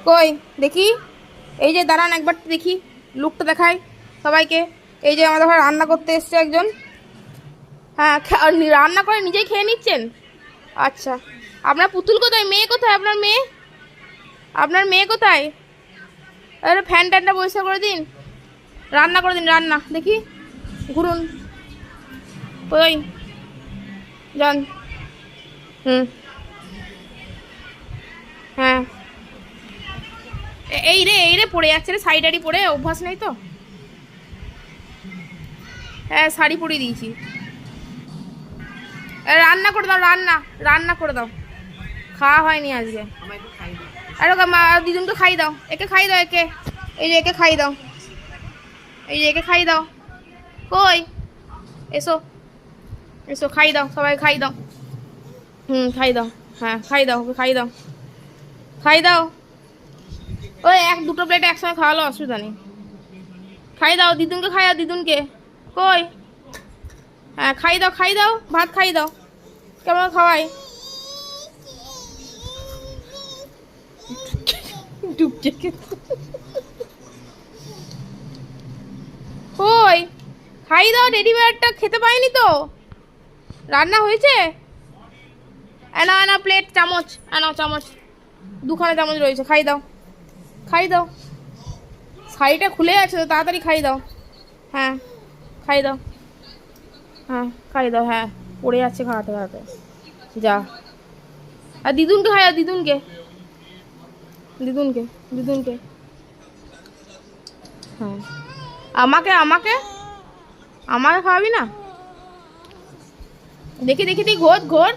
কই দেখি, এই যে দাঁড়ান একবার দেখি, লুকটা দেখাই সবাইকে। এই যে আমাদের ঘরে রান্না করতে এসছে একজন। হ্যাঁ, রান্না করে নিজেই খেয়ে নিচ্ছেন। আচ্ছা, আপনার পুতুল কোথায়, মেয়ে কোথায়, আপনার মেয়ে, আপনার মেয়ে কোথায়? আরে ফ্যান ট্যানটা পরিষ্কার করে দিন, রান্না করে দিন, রান্না দেখি, ঘুরুন ওই যান। হুম, হ্যাঁ, এই রে পড়ে যাচ্ছে রে, শাড়ি পরে অভ্যাস নেই তো। হ্যাঁ, শাড়ি পরিয়ে দিয়েছি। রান্না করে দাও, রান্না রান্না করে দাও, খাওয়া হয়নি আজকে। আরে দিদুনকে খাই দাও, একে খাই দাও, একে, এই যে একে খাই দাও, এই যে একে খাই দাও। কই, এসো এসো, খাই দাও, সবাই খাই দাও। হুম, খাই দাও, হ্যাঁ খাই দাও, ওকে খাই দাও, খাই দাও। ওই দুটো প্লেট একসঙ্গে খাওয়ালো, অসুবিধা নেই। খাই দাও দিদুনকে, খাই দাও দিদুনকে। কই, হ্যাঁ খাই দাও, খাই দাও, ভাত খাই দাও। কেমন খাওয়াই, ডুবছে। কই, খাই দাও, রেডিমেডটা খেতে পাইনি তো, রান্না হয়েছে। এনা এনা প্লেট, চামচ আনাও, চামচ দুখানে চামচ রয়েছে, খাই দাও, খাই দাও। শাড়িটা খুলে আছে তো, তাড়াতাড়ি খাই দাও। হ্যাঁ খাই দাও, হ্যাঁ খাই দাও, হ্যাঁ পড়ে যাচ্ছে খাওয়াতে খাওয়াতে, যা। আর দিদুনকে খাই, আর দিদুনকে, দিদুনকে, দিদুনকে, হ্যাঁ। আমাকে আমাকে আমাকে খাওয়াবি না? দেখি দেখি, তুই ঘোর ঘোর।